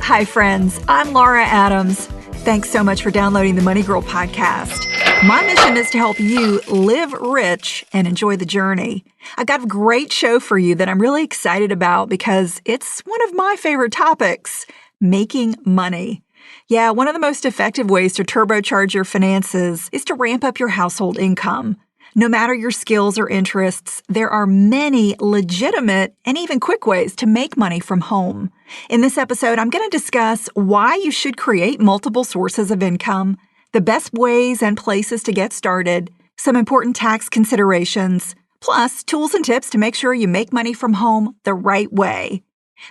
Hi, friends. I'm Laura Adams. Thanks so much for downloading the Money Girl podcast. My mission is to help you live rich and enjoy the journey. I've got a great show for you that I'm really excited about because it's one of my favorite topics, making money. Yeah, one of the most effective ways to turbocharge your finances is to ramp up your household income. No matter your skills or interests, there are many legitimate and even quick ways to make money from home. In this episode, I'm going to discuss why you should create multiple sources of income, the best ways and places to get started, some important tax considerations, plus tools and tips to make sure you make money from home the right way.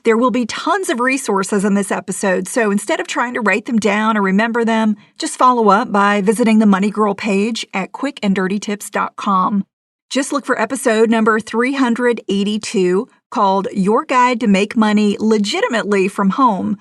There will be tons of resources in this episode, so instead of trying to write them down or remember them, just follow up by visiting the Money Girl page at quickanddirtytips.com. Just look for episode number 382 called Your Guide to Make Money Legitimately from Home.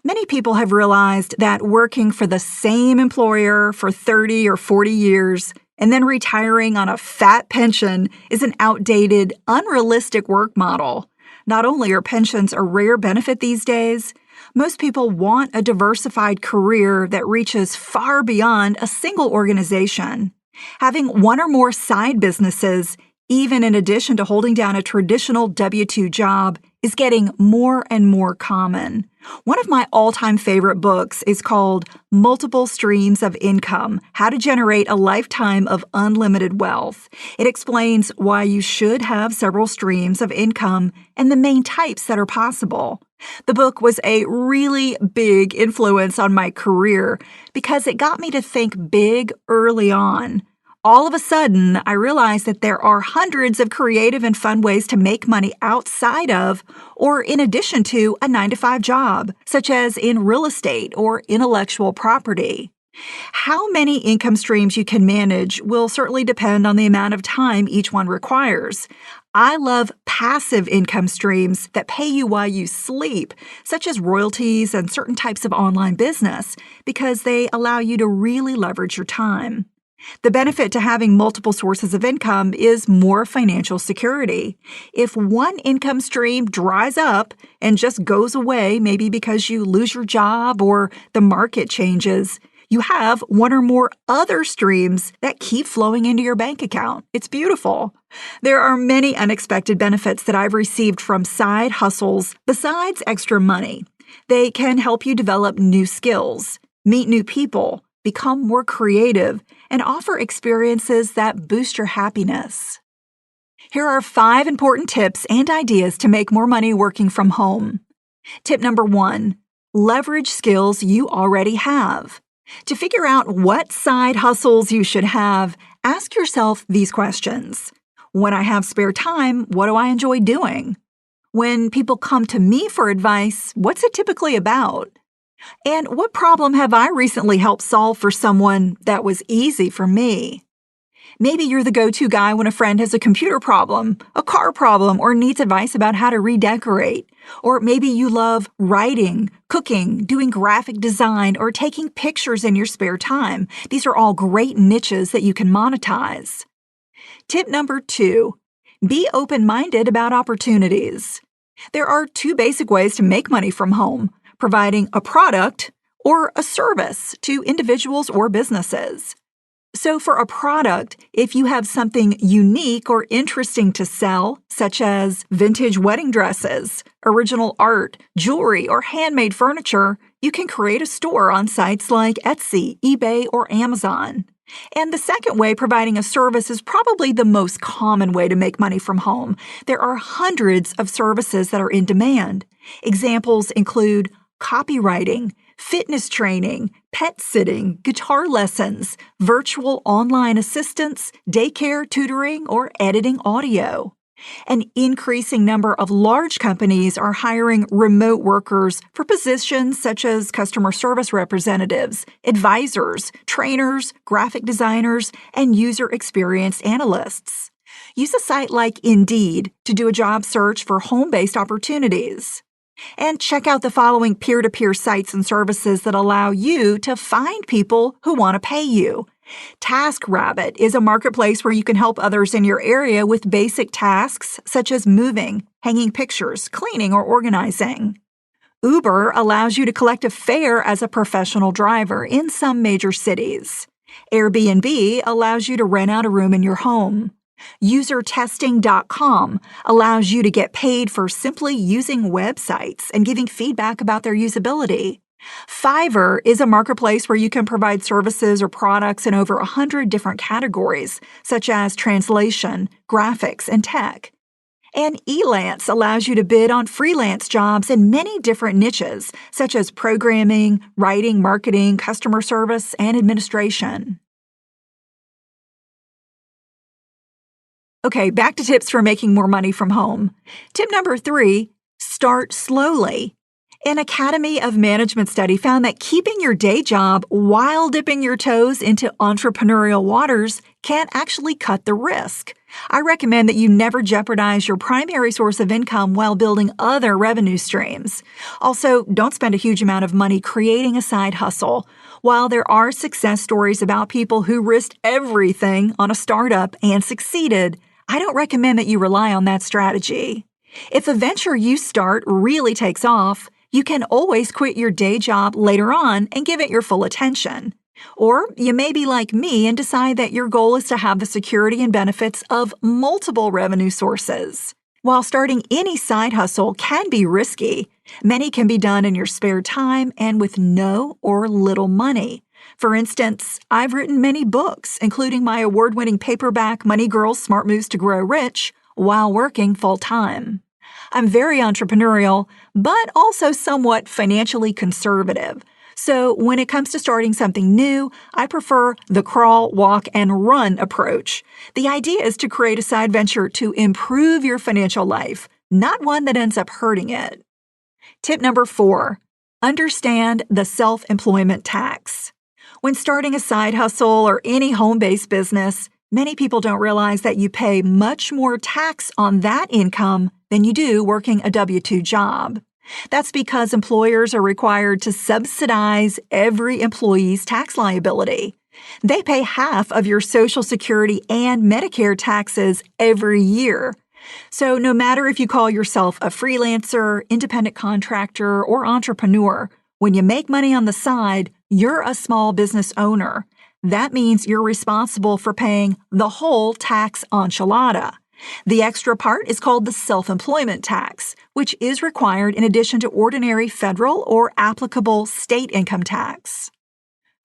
Many people have realized that working for the same employer for 30 or 40 years and then retiring on a fat pension is an outdated, unrealistic work model. Not only are pensions a rare benefit these days, most people want a diversified career that reaches far beyond a single organization. Having one or more side businesses, even in addition to holding down a traditional W-2 job, is getting more and more common. One of my all-time favorite books is called Multiple Streams of Income: How to Generate a Lifetime of Unlimited Wealth. It explains why you should have several streams of income and the main types that are possible. The book was a really big influence on my career because it got me to think big early on. All of a sudden, I realized that there are hundreds of creative and fun ways to make money outside of or in addition to a 9-to-5 job, such as in real estate or intellectual property. How many income streams you can manage will certainly depend on the amount of time each one requires. I love passive income streams that pay you while you sleep, such as royalties and certain types of online business, because they allow you to really leverage your time. The benefit to having multiple sources of income is more financial security. If one income stream dries up and just goes away, maybe because you lose your job or the market changes, you have one or more other streams that keep flowing into your bank account. It's beautiful. There are many unexpected benefits that I've received from side hustles besides extra money. They can help you develop new skills, meet new people, become more creative, and offer experiences that boost your happiness. Here are 5 important tips and ideas to make more money working from home. Tip number 1, leverage skills you already have. To figure out what side hustles you should have, ask yourself these questions. When I have spare time, what do I enjoy doing? When people come to me for advice, what's it typically about? And what problem have I recently helped solve for someone that was easy for me? Maybe you're the go-to guy when a friend has a computer problem, a car problem, or needs advice about how to redecorate. Or maybe you love writing, cooking, doing graphic design, or taking pictures in your spare time. These are all great niches that you can monetize. Tip number 2, be open-minded about opportunities. There are 2 basic ways to make money from home: providing a product or a service to individuals or businesses. So for a product, if you have something unique or interesting to sell, such as vintage wedding dresses, original art, jewelry, or handmade furniture, you can create a store on sites like Etsy, eBay, or Amazon. And the second way, providing a service, is probably the most common way to make money from home. There are hundreds of services that are in demand. Examples include copywriting, fitness training, pet sitting, guitar lessons, virtual online assistants, daycare tutoring, or editing audio. An increasing number of large companies are hiring remote workers for positions such as customer service representatives, advisors, trainers, graphic designers, and user experience analysts. Use a site like Indeed to do a job search for home-based opportunities. And check out the following peer-to-peer sites and services that allow you to find people who want to pay you. TaskRabbit is a marketplace where you can help others in your area with basic tasks such as moving, hanging pictures, cleaning, or organizing. Uber allows you to collect a fare as a professional driver in some major cities. Airbnb allows you to rent out a room in your home. UserTesting.com allows you to get paid for simply using websites and giving feedback about their usability. Fiverr is a marketplace where you can provide services or products in over 100 different categories, such as translation, graphics, and tech. And Elance allows you to bid on freelance jobs in many different niches, such as programming, writing, marketing, customer service, and administration. Okay, back to tips for making more money from home. Tip number 3, start slowly. An Academy of Management study found that keeping your day job while dipping your toes into entrepreneurial waters can actually cut the risk. I recommend that you never jeopardize your primary source of income while building other revenue streams. Also, don't spend a huge amount of money creating a side hustle. While there are success stories about people who risked everything on a startup and succeeded, I don't recommend that you rely on that strategy. If a venture you start really takes off, you can always quit your day job later on and give it your full attention. Or you may be like me and decide that your goal is to have the security and benefits of multiple revenue sources. While starting any side hustle can be risky, many can be done in your spare time and with no or little money. For instance, I've written many books, including my award-winning paperback Money Girls Smart Moves to Grow Rich, while working full-time. I'm very entrepreneurial, but also somewhat financially conservative. So when it comes to starting something new, I prefer the crawl, walk, and run approach. The idea is to create a side venture to improve your financial life, not one that ends up hurting it. Tip number 4, understand the self-employment tax. When starting a side hustle or any home-based business, many people don't realize that you pay much more tax on that income than you do working a W-2 job. That's because employers are required to subsidize every employee's tax liability. They pay half of your Social Security and Medicare taxes every year. So no matter if you call yourself a freelancer, independent contractor, or entrepreneur, when you make money on the side, you're a small business owner. That means you're responsible for paying the whole tax enchilada. The extra part is called the self-employment tax, which is required in addition to ordinary federal or applicable state income tax.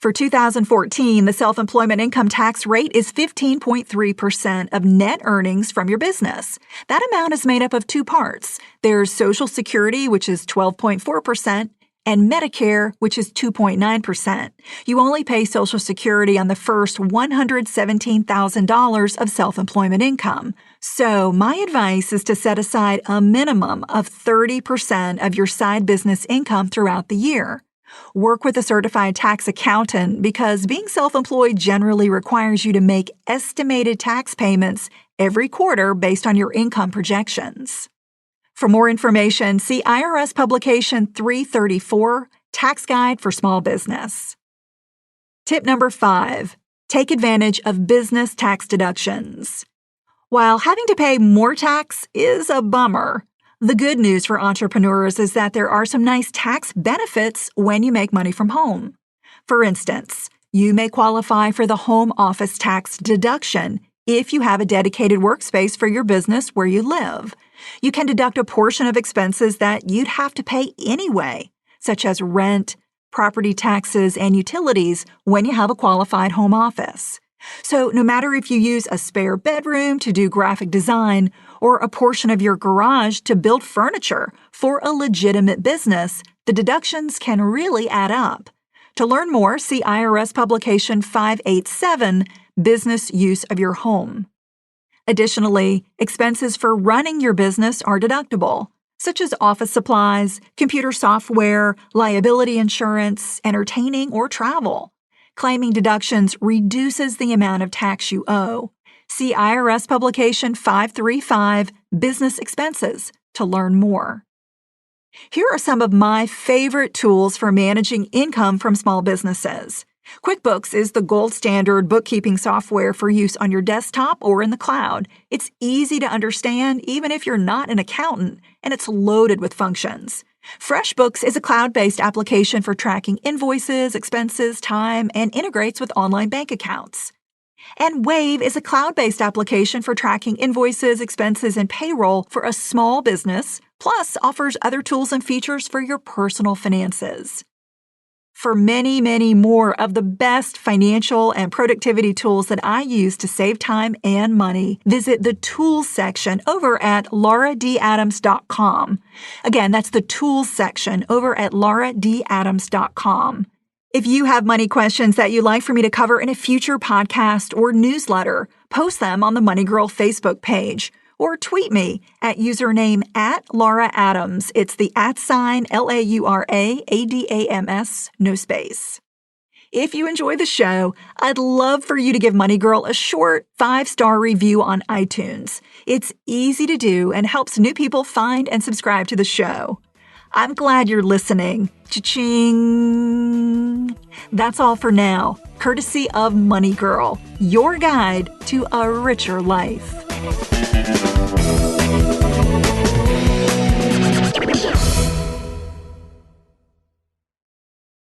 For 2014, the self-employment income tax rate is 15.3% of net earnings from your business. That amount is made up of two parts. There's Social Security, which is 12.4%, and Medicare, which is 2.9%. You only pay Social Security on the first $117,000 of self-employment income. So my advice is to set aside a minimum of 30% of your side business income throughout the year. Work with a certified tax accountant because being self-employed generally requires you to make estimated tax payments every quarter based on your income projections. For more information, see IRS Publication 334, Tax Guide for Small Business. Tip number 5, take advantage of business tax deductions. While having to pay more tax is a bummer, the good news for entrepreneurs is that there are some nice tax benefits when you make money from home. For instance, you may qualify for the home office tax deduction if you have a dedicated workspace for your business where you live. You can deduct a portion of expenses that you'd have to pay anyway, such as rent, property taxes, and utilities when you have a qualified home office. So no matter if you use a spare bedroom to do graphic design or a portion of your garage to build furniture for a legitimate business, the deductions can really add up. To learn more, see IRS Publication 587, Business Use of Your Home. Additionally, expenses for running your business are deductible, such as office supplies, computer software, liability insurance, entertaining, or travel. Claiming deductions reduces the amount of tax you owe. See IRS Publication 535, Business Expenses, to learn more. Here are some of my favorite tools for managing income from small businesses. QuickBooks is the gold standard bookkeeping software for use on your desktop or in the cloud. It's easy to understand even if you're not an accountant, and it's loaded with functions. FreshBooks is a cloud-based application for tracking invoices, expenses, time, and integrates with online bank accounts. And Wave is a cloud-based application for tracking invoices, expenses, and payroll for a small business, plus offers other tools and features for your personal finances. For many, many more of the best financial and productivity tools that I use to save time and money, visit the Tools section over at lauradadams.com. Again, that's the Tools section over at lauradadams.com. If you have money questions that you'd like for me to cover in a future podcast or newsletter, post them on the Money Girl Facebook page. Or tweet me at username @LauraAdams. It's the @ LauraAdams, no space. If you enjoy the show, I'd love for you to give Money Girl a short 5-star review on iTunes. It's easy to do and helps new people find and subscribe to the show. I'm glad you're listening. Cha-ching! That's all for now, courtesy of Money Girl, your guide to a richer life.